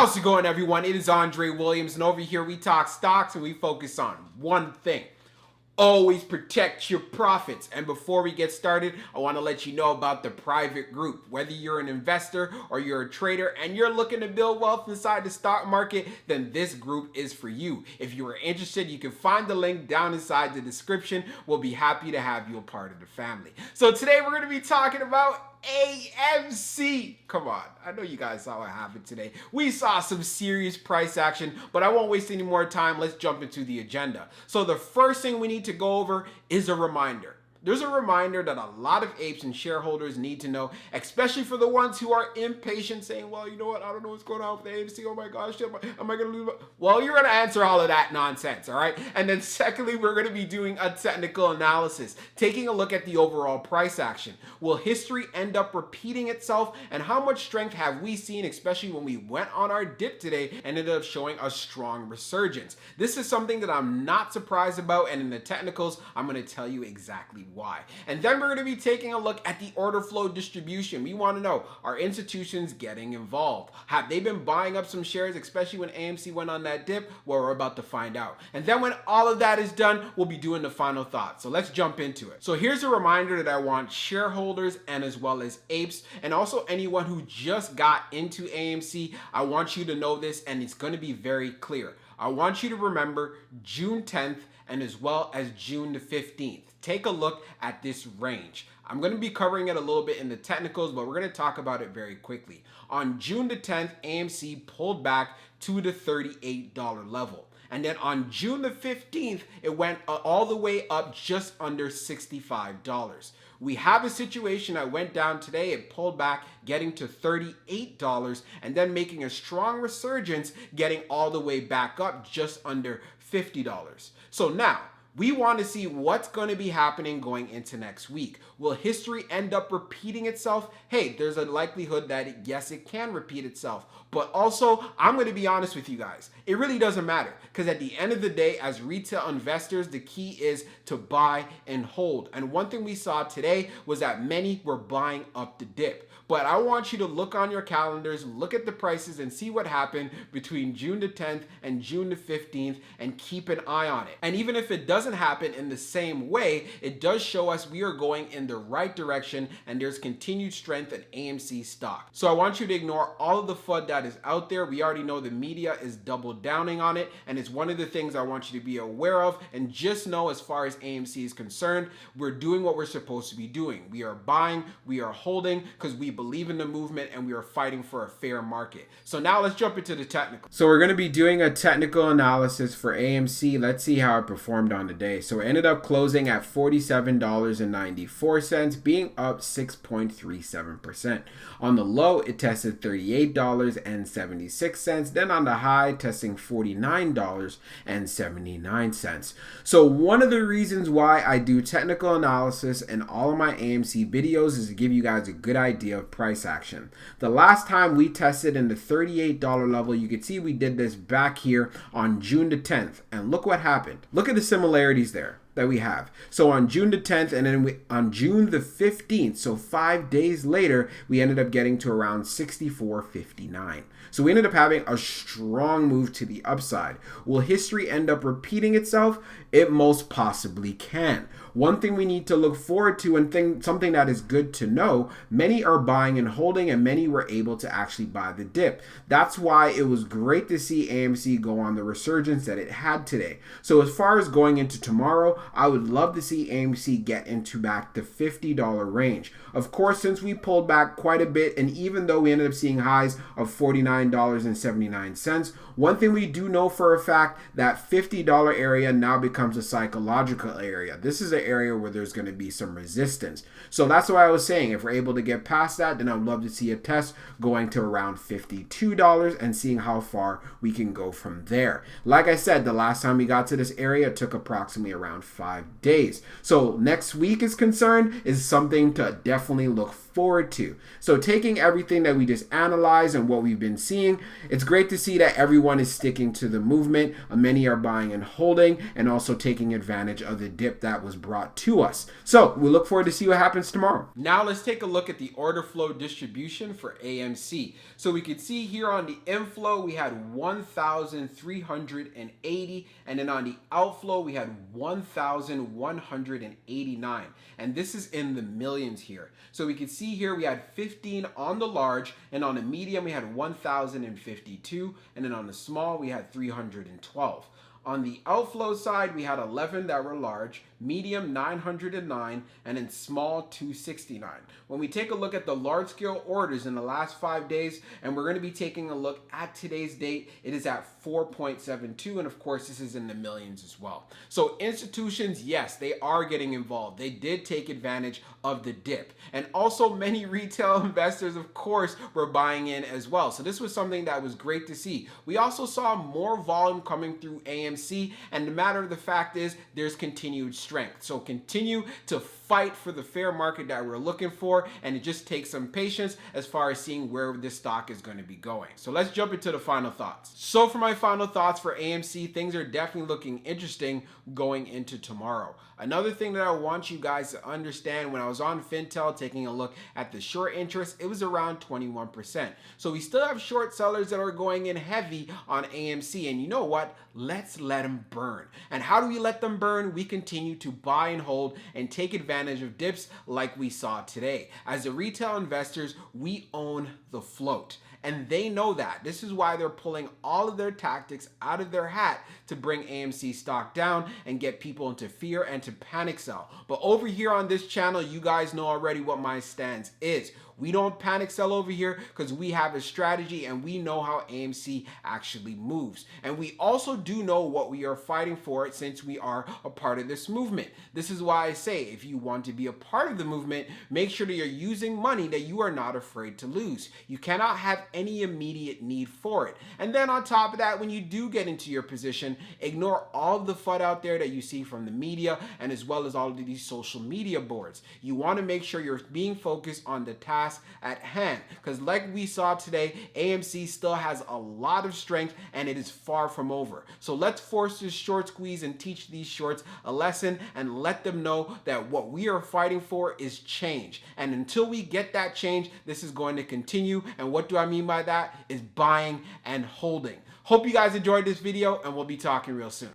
How's it going, everyone? It is Andre Williams, and over here we talk stocks and we focus on one thing. Always protect your profits. And before we get started, I want to let you know about the private group. Whether you're an investor or you're a trader and you're looking to build wealth inside the stock market, then this group is for you. If you are interested, you can find the link down inside the description. We'll be happy to have you a part of the family. So today we're going to be talking about AMC. Come on, I know you guys saw what happened today. We saw some serious price action, but I won't waste any more time. Let's jump into the agenda. So the first thing we need to go over is a reminder. There's a reminder that a lot of apes and shareholders need to know, especially for the ones who are impatient, saying, well, you know what, I don't know what's going on with the AMC. Oh my gosh, am I going to lose? Well, you're going to answer all of that nonsense, all right? And then secondly, we're going to be doing a technical analysis, taking a look at the overall price action. Will history end up repeating itself? And how much strength have we seen, especially when we went on our dip today and ended up showing a strong resurgence? This is something that I'm not surprised about, and in the technicals, I'm going to tell you exactly why. And then we're going to be taking a look at the order flow distribution. We want to know, are institutions getting involved? Have they been buying up some shares, especially when AMC went on that dip? Well, we're about to find out. And then when all of that is done, we'll be doing the final thoughts. So let's jump into it. So here's a reminder that I want shareholders and as well as apes and also anyone who just got into AMC, I want you to know this, and it's going to be very clear. I want you to remember June 10th and as well as June the 15th. Take a look at this range. I'm going to be covering it a little bit in the technicals, but we're going to talk about it very quickly. On June the 10th, AMC pulled back to the $38 level. And then on June the 15th, it went all the way up just under $65. We have a situation that went down today. It pulled back, getting to $38 and then making a strong resurgence, getting all the way back up just under $50. So now, we want to see what's going to be happening going into next week. Will history end up repeating itself? Hey, there's a likelihood that yes, it can repeat itself. But also, I'm going to be honest with you guys. It really doesn't matter, because at the end of the day, as retail investors, the key is to buy and hold. And one thing we saw today was that many were buying up the dip. But I want you to look on your calendars, look at the prices, and see what happened between June the 10th and June the 15th, and keep an eye on it. And even if it doesn't happen in the same way, it does show us we are going in the right direction, and there's continued strength in AMC stock. So I want you to ignore all of the FUD that is out there. We already know the media is double downing on it, and it's one of the things I want you to be aware of. And just know, as far as AMC is concerned, we're doing what we're supposed to be doing. We are buying, we are holding, because we believe in the movement and we are fighting for a fair market. So now let's jump into the technical. So we're going to be doing a technical analysis for AMC. Let's see how it performed on the day. So it ended up closing at $47.94, being up 6.37%. On the low, it tested $38.76. Then on the high, testing $49.79. So one of the reasons why I do technical analysis in all of my AMC videos is to give you guys a good idea of price action. The last time we tested in the $38 level, you can see we did this back here on June the 10th. And look what happened. Look at the similarities there that we have. So on June the 10th and then on June the 15th, so 5 days later, we ended up getting to around $64.59. So we ended up having a strong move to the upside. Will history end up repeating itself? It most possibly can. One thing we need to look forward to, and something that is good to know, many are buying and holding, and many were able to actually buy the dip. That's why it was great to see AMC go on the resurgence that it had today. So as far as going into tomorrow, I would love to see AMC get into back the $50 range. Of course, since we pulled back quite a bit, and even though we ended up seeing highs of $49.79, one thing we do know for a fact, that $50 area now becomes a psychological area. This is an area where there's going to be some resistance. So that's why I was saying, if we're able to get past that, then I'd love to see a test going to around $52 and seeing how far we can go from there. Like I said, the last time we got to this area, it took approximately around 5 days. So next week is concerned is something to definitely look forward forward to. So taking everything that we just analyzed and what we've been seeing, it's great to see that everyone is sticking to the movement. Many are buying and holding and also taking advantage of the dip that was brought to us. So we look forward to see what happens tomorrow. Now let's take a look at the order flow distribution for AMC. So we could see here on the inflow, we had 1,380, and then on the outflow, we had 1,189. And this is in the millions here. So we can see here we had 15 on the large, and on the medium we had 1,052, and then on the small we had 312. On the outflow side, we had 11 that were large, medium 909, and then small 269. When we take a look at the large scale orders in the last 5 days, and we're going to be taking a look at today's date, it is at 4.72, and of course this is in the millions as well. So institutions, yes, they are getting involved. They did take advantage of the dip, and also many retail investors, of course, were buying in as well. So this was something that was great to see. We also saw more volume coming through AMC, and the matter of the fact is there's continued strength. So continue to fight for the fair market that we're looking for, and it just takes some patience as far as seeing where this stock is going to be going. So let's jump into the final thoughts. So for my final thoughts for AMC, things are definitely looking interesting going into tomorrow. Another thing that I want you guys to understand, when I was on Fintel taking a look at the short interest, it was around 21%. So we still have short sellers that are going in heavy on AMC, and you know what? Let's let them burn. And how do we let them burn? We continue to buy and hold and take advantage of dips like we saw today. As the retail investors, we own the float. And they know that. This is why they're pulling all of their tactics out of their hat to bring AMC stock down and get people into fear and to panic sell. But over here on this channel, you guys know already what my stance is. We don't panic sell over here because we have a strategy and we know how AMC actually moves. And we also do know what we are fighting for since we are a part of this movement. This is why I say if you want to be a part of the movement, make sure that you're using money that you are not afraid to lose. You cannot have any immediate need for it. And then on top of that, when you do get into your position, ignore all of the FUD out there that you see from the media and as well as all of these social media boards. You want to make sure you're being focused on the task at hand, because like we saw today, AMC still has a lot of strength and it is far from over. So let's force this short squeeze and teach these shorts a lesson and let them know that what we are fighting for is change. And until we get that change, this is going to continue. And what do I mean by that? Is buying and holding. Hope you guys enjoyed this video, and we'll be talking real soon.